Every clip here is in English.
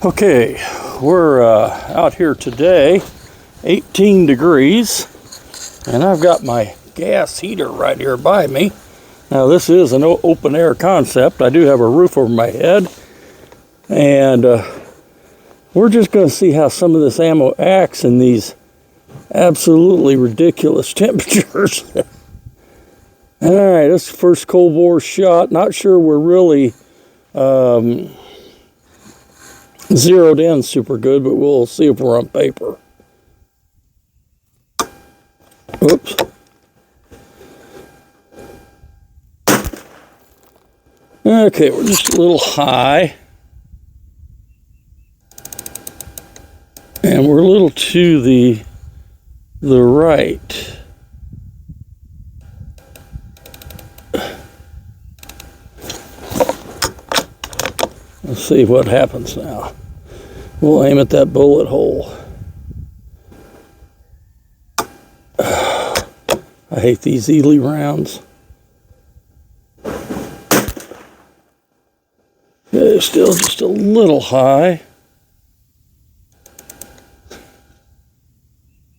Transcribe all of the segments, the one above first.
Okay, we're out here today, 18 degrees, and I've got my gas heater right here by me. Now this is an open air concept. I do have a roof over my head, and we're just going to see how some of this ammo acts in these absolutely ridiculous temperatures. Alright, this is the first Cold War shot. Not sure we're really zeroed in super good, but we'll see if we're on paper. Oops. Okay, we're just a little high. And we're a little to the right. Let's see what happens now. We'll aim at that bullet hole. I hate these Eley rounds. Okay, still just a little high.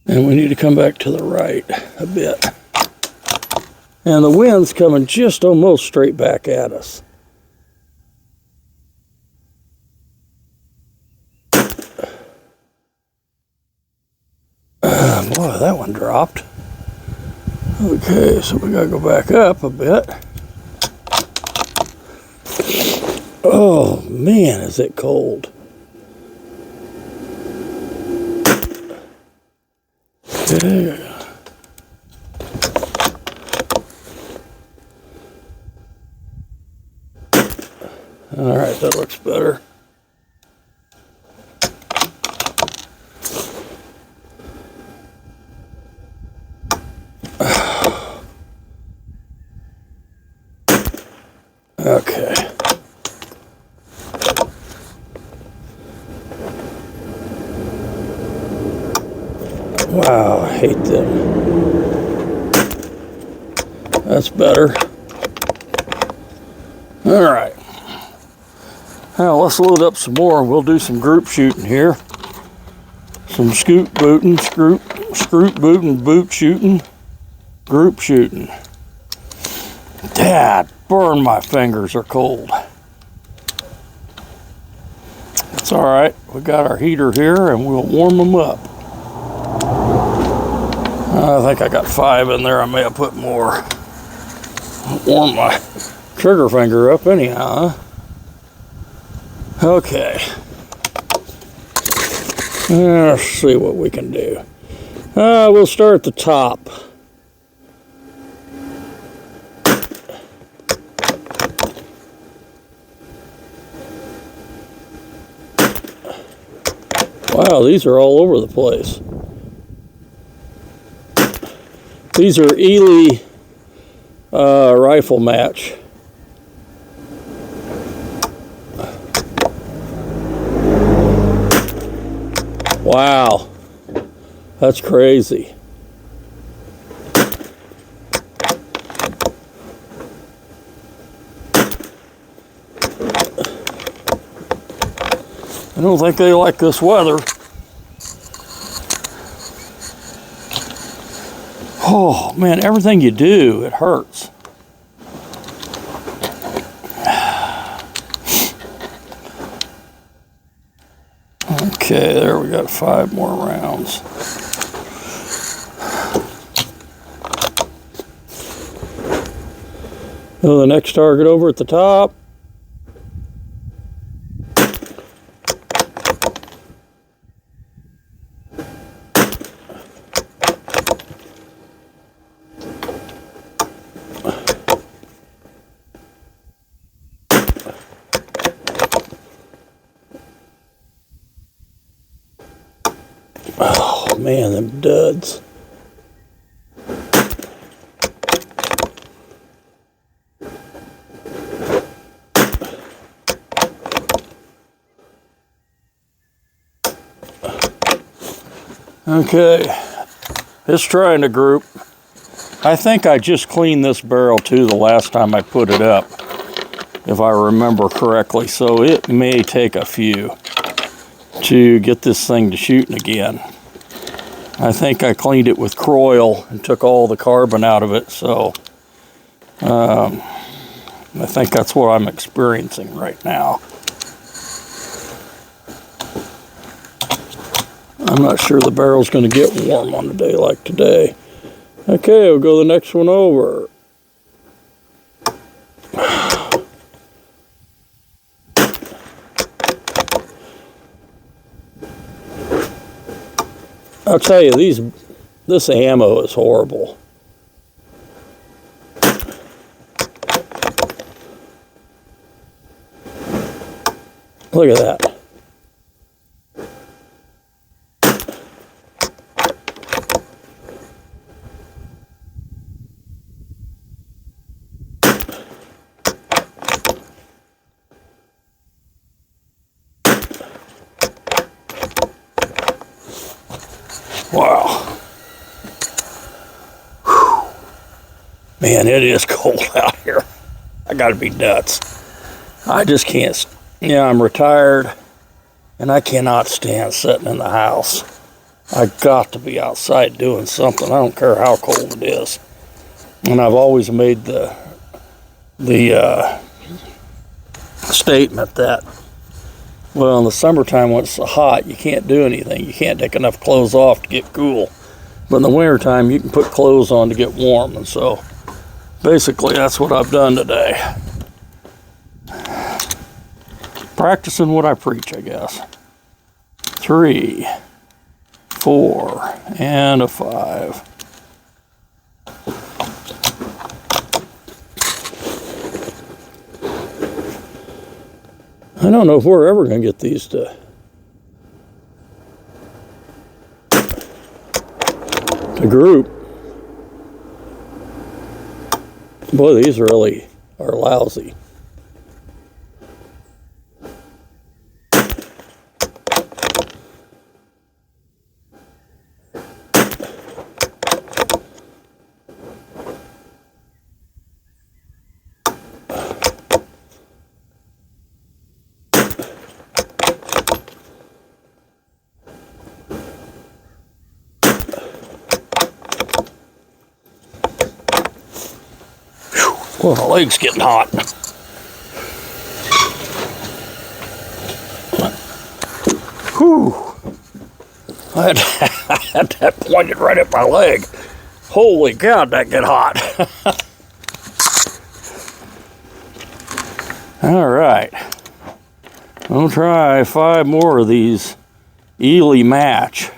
And we need to come back to the right a bit. And the wind's coming just almost straight back at us. Boy, that one dropped. Okay, so we gotta go back up a bit. Oh man, is it cold. Okay. All right, that looks better. Okay. Wow, I hate them. That's better. All right. Now let's load up some more and we'll do some group shooting here. Some scoop booting, scroot booting, boot shooting, group shooting. Dad, burn, my fingers are cold. It's all right. We got our heater here and we'll warm them up. I think I got 5 in there. I may have put more. Warm my trigger finger up anyhow, huh? Okay. Let's see what we can do. We'll start at the top. Wow, these are all over the place. These are Eley rifle match. Wow, that's crazy. I don't think they like this weather. Oh man, everything you do, it hurts. Okay, there we got 5 more rounds. So the next target over at the top. Oh man, them duds. Okay, it's trying to group. I think I just cleaned this barrel too the last time I put it up, if I remember correctly, so it may take a few. to get this thing to shooting again. I think I cleaned it with Croil and took all the carbon out of it, so I think that's what I'm experiencing right now. I'm not sure the barrel's going to get warm on a day like today. Okay, we'll go the next one over. I'll tell you, this ammo is horrible. Look at that. Wow. Whew. Man, it is cold out here. I gotta be nuts. I just can't. Yeah, I'm retired and I cannot stand sitting in the house. I got to be outside doing something. I don't care how cold it is. And I've always made the statement that, well, in the summertime when it's so hot, you can't do anything. You can't take enough clothes off to get cool. But in the wintertime, you can put clothes on to get warm. And so, basically, that's what I've done today. Practicing what I preach, I guess. 3, 4, and a 5. I don't know if we're ever going to get these to group. Boy, these really are lousy. Well, my leg's getting hot. Whew. I had that pointed right at my leg. Holy God, that get hot. All right. I'll try 5 more of these Eley match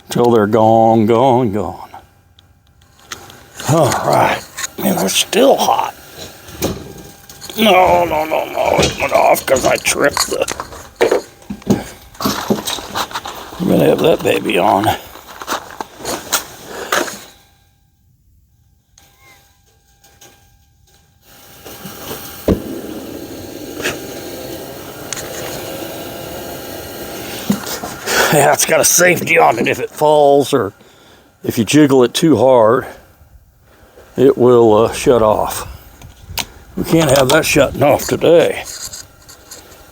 till they're gone. All right. Man, they're still hot. No. It went off because I tripped the... I'm going to have that baby on. Yeah, it's got a safety on it. If it falls or if you jiggle it too hard, it will shut off. We can't have that shutting off today.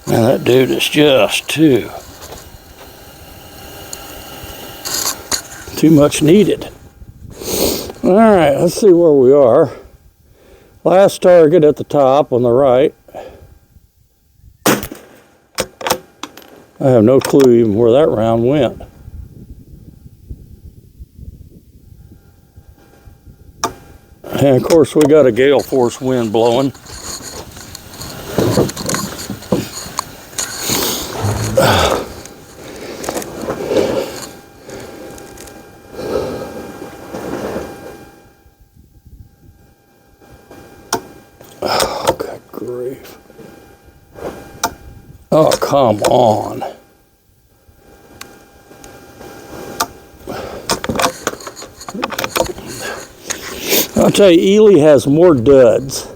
Man, that dude is just too much needed. All right, let's see where we are. Last target at the top on the right. I have no clue even where that round went. And of course we got a gale force wind blowing. Oh, good grief. Oh, come on. I'll tell you, Eley has more duds.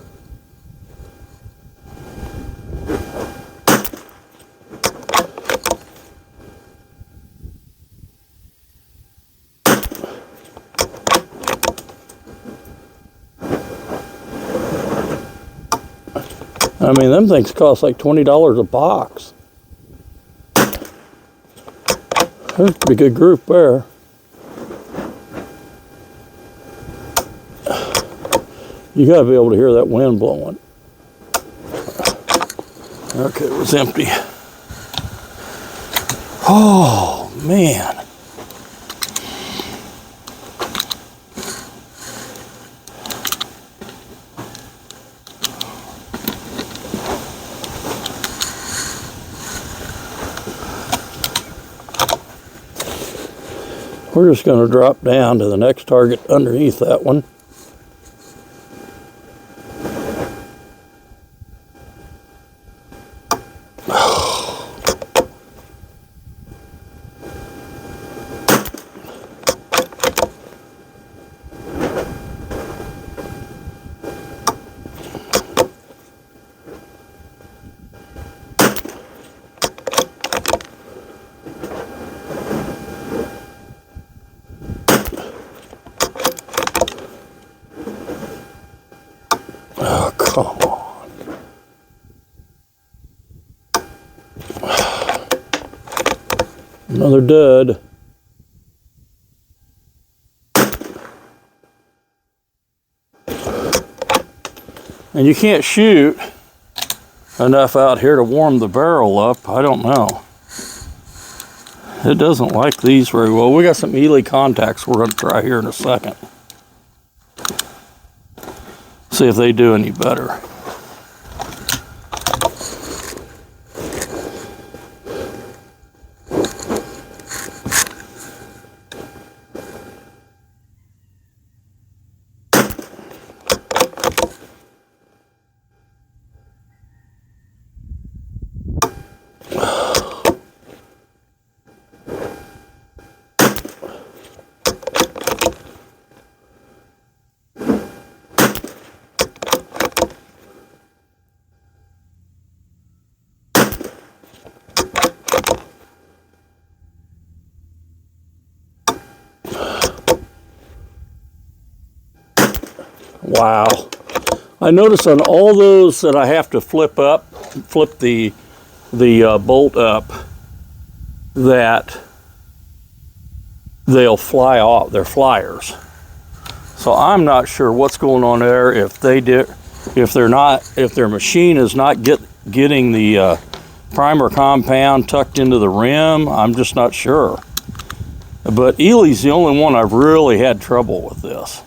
I mean, them things cost like $20 a box. There's a pretty good group there. You gotta be able to hear that wind blowing. Okay, it was empty. Oh, man. We're just going to drop down to the next target underneath that one. Oh, come on. Another dud. And you can't shoot enough out here to warm the barrel up. I don't know. It doesn't like these very well. We got some Eley contacts we're going to try here in a second. See if they do any better. Wow. I notice on all those that I have to flip the bolt up, that they'll fly off. They're flyers. So I'm not sure what's going on there. If their machine is not getting the primer compound tucked into the rim, I'm just not sure. But Eley's the only one I've really had trouble with this.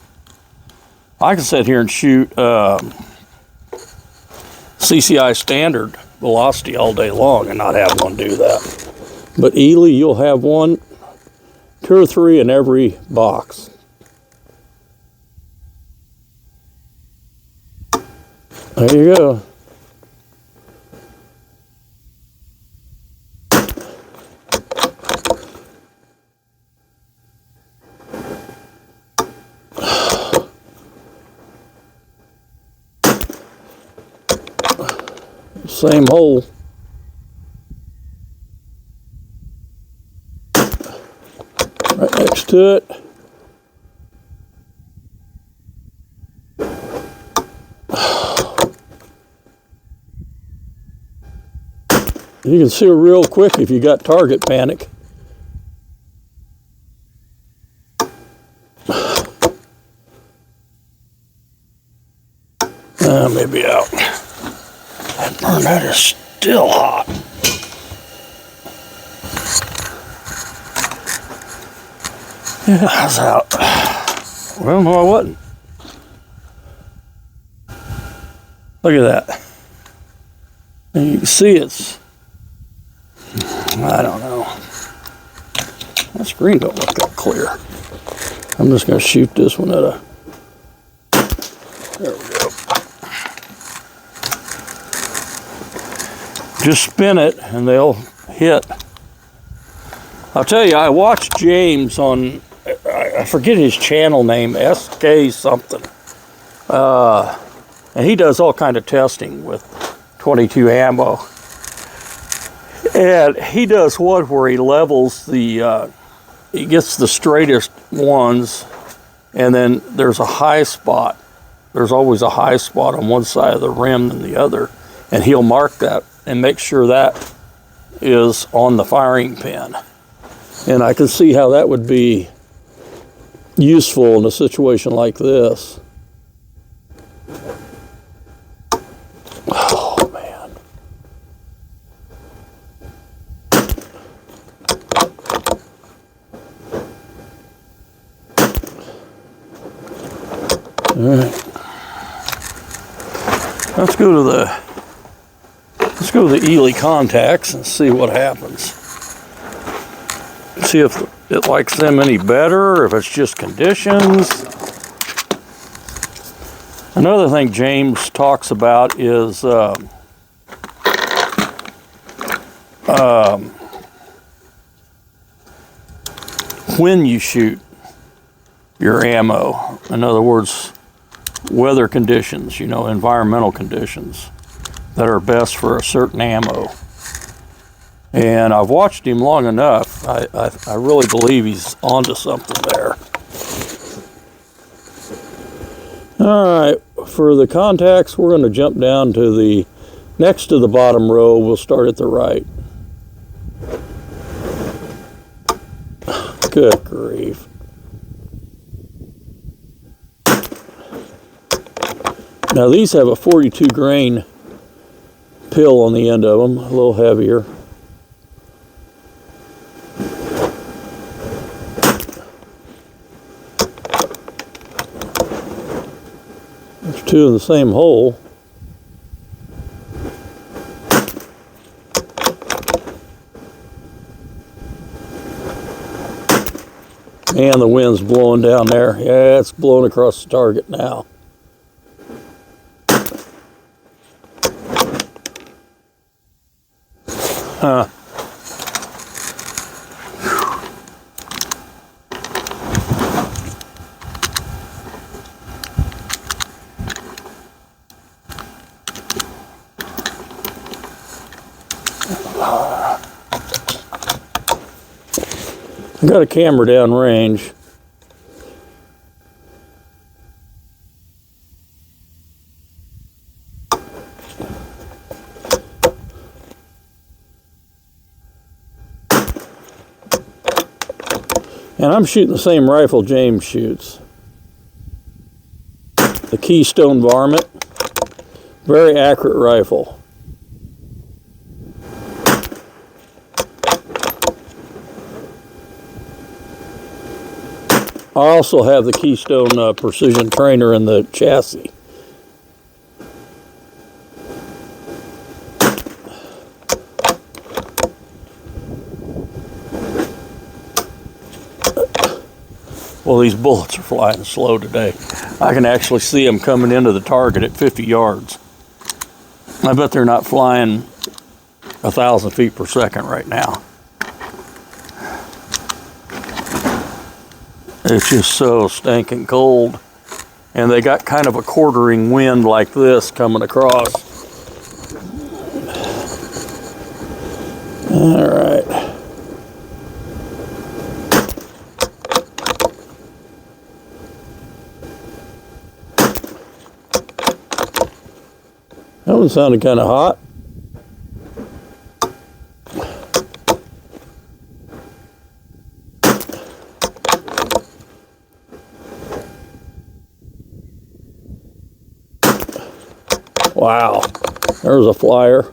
I can sit here and shoot CCI standard velocity all day long and not have one do that. But Eley, you'll have one, 2 or 3 in every box. There you go. Same hole. Right next to it. You can see it real quick if you got target panic. Maybe out. That is still hot. Yeah, I was out. Well, no, I wasn't. Look at that. And you can see it's, I don't know. That screen don't look that clear. I'm just going to shoot this one at a, there we go. Just spin it and they'll hit. I'll tell you, I watched James on, I forget his channel name, SK something. And he does all kind of testing with 22 ammo. And he does one where he levels the, he gets the straightest ones, and then there's a high spot. There's always a high spot on one side of the rim than the other. And he'll mark that and make sure that is on the firing pin. And I can see how that would be useful in a situation like this. Oh, man. All right. Let's go to the Eley contacts and see what happens. See if it likes them any better, or if it's just conditions. Another thing James talks about is when you shoot your ammo. In other words, weather conditions, environmental conditions that are best for a certain ammo. And I've watched him long enough. I really believe he's onto something there. All right, for the contacts, we're going to jump down to the next to the bottom row. We'll start at the right. Good grief. Now these have a 42 grain pill on the end of them, a little heavier. There's two in the same hole. And the wind's blowing down there. Yeah, it's blowing across the target now. Huh. I got a camera down range. And I'm shooting the same rifle James shoots. The Keystone Varmint. Very accurate rifle. I also have the Keystone Precision Trainer in the chassis. Well, these bullets are flying slow today. I can actually see them coming into the target at 50 yards. I bet they're not flying 1,000 feet per second right now. It's just so stinking cold. And they got kind of a quartering wind like this coming across. All right. That one sounded kind of hot. Wow, there's a flyer.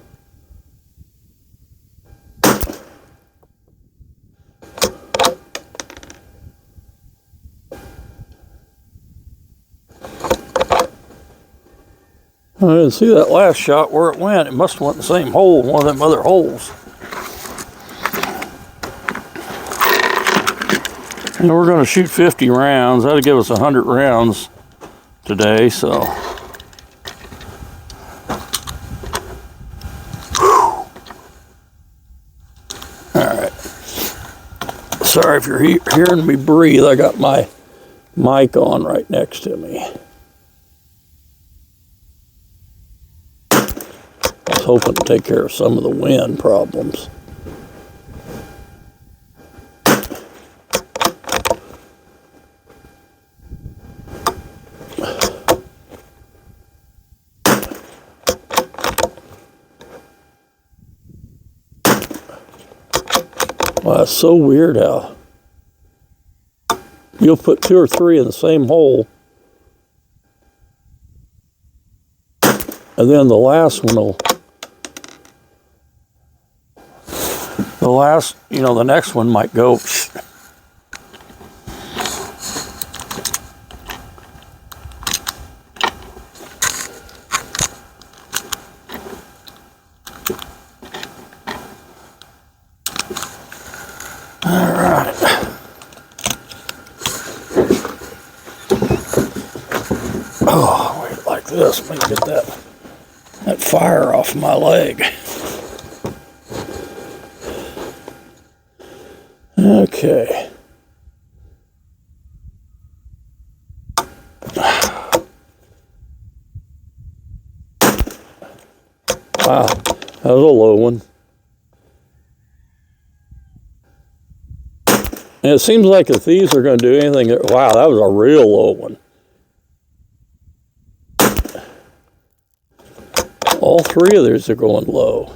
I didn't see that last shot where it went. It must have went in the same hole, one of them other holes. And we're going to shoot 50 rounds. That'll give us 100 rounds today, so. Sorry if you're hearing me breathe. I got my mic on right next to me. I was hoping to take care of some of the wind problems. Well, that's so weird how you'll put 2 or 3 in the same hole, and then the last one will, the next one might go. All right. Oh, wait, like this. Let me get that fire off my leg. Okay. Wow, that was a low one. And it seems like if these are going to do anything, wow, that was a real low one. All 3 of these are going low.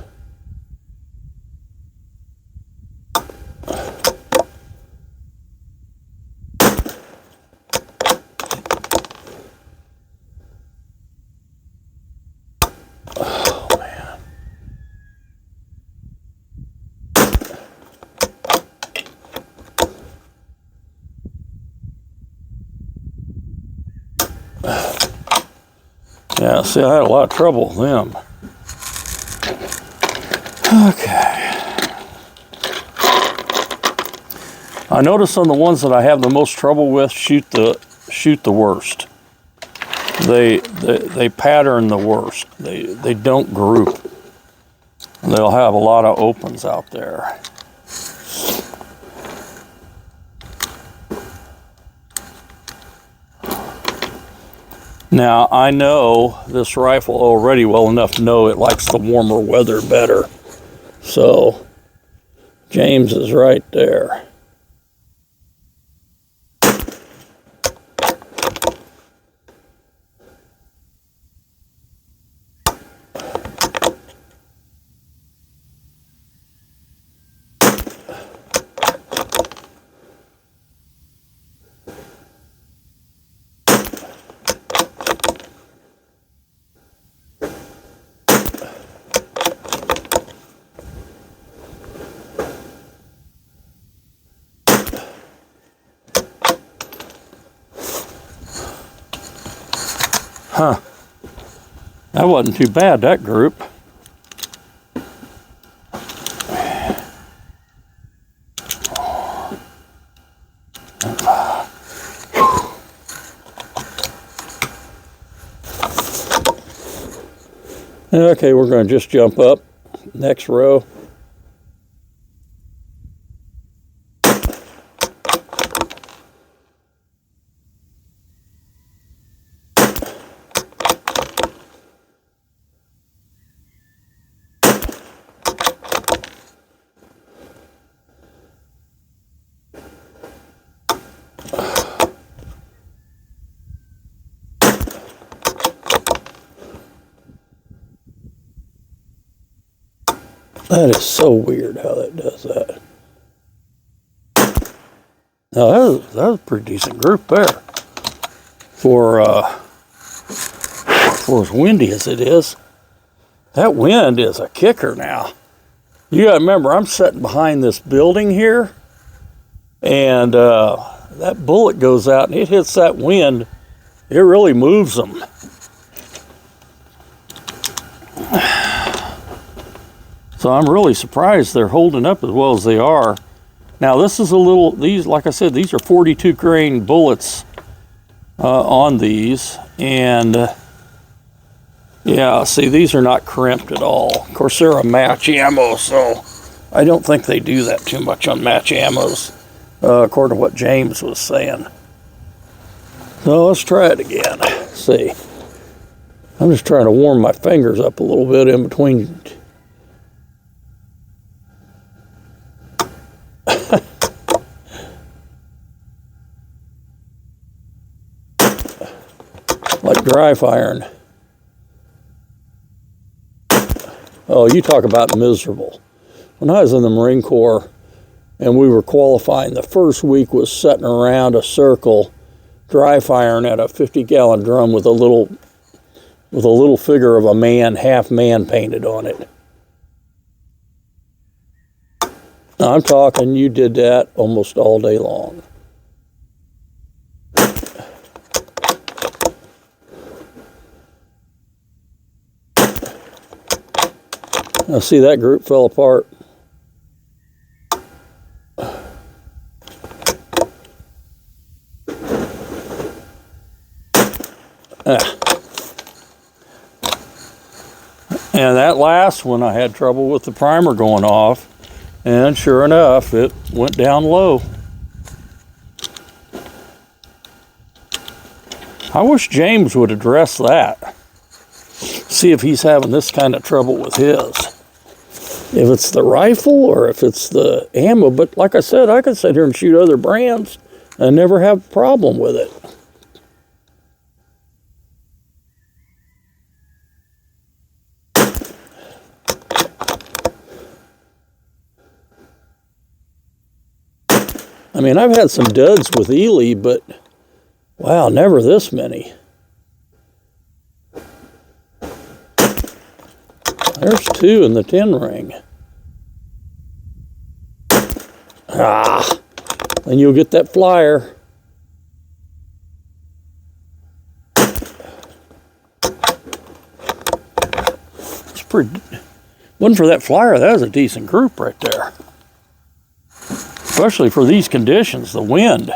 Oh, man. Yeah, see, I had a lot of trouble with them. Okay. I notice on the ones that I have the most trouble with shoot the worst. They pattern the worst. They don't group. They'll have a lot of opens out there. Now, I know this rifle already well enough to know it likes the warmer weather better. So, James is right there. Huh. That wasn't too bad, that group. Okay, we're going to just jump up. Next row. That is so weird how that does that. Now that was a pretty decent group there for as windy as it is. That wind is a kicker now. You gotta remember, I'm sitting behind this building here, and that bullet goes out and it hits that wind. It really moves them. So I'm really surprised they're holding up as well as they are. Now this is like I said, these are 42 grain bullets on these. And yeah, see, these are not crimped at all. Of course, they're a match ammo, so I don't think they do that too much on match ammos, according to what James was saying. So let's try it again. Let's see. I'm just trying to warm my fingers up a little bit in between. Like dry firing. Oh, you talk about miserable. When I was in the Marine Corps, and we were qualifying. The first week was setting around a circle, dry firing at a 50-gallon drum with a little figure of a man, half man painted on it. Now, I'm talking, you did that almost all day long. Now see, that group fell apart. And that last one, I had trouble with the primer going off, and sure enough, it went down low. I wish James would address that. See if he's having this kind of trouble with his. If it's the rifle or if it's the ammo. But like I said, I could sit here and shoot other brands and never have a problem with it. I mean, I've had some duds with Eley, but wow, never this many. There's 2 in the 10 ring. Ah, and you'll get that flyer. It's pretty. Wasn't for that flyer, that was a decent group right there. Especially for these conditions, the wind.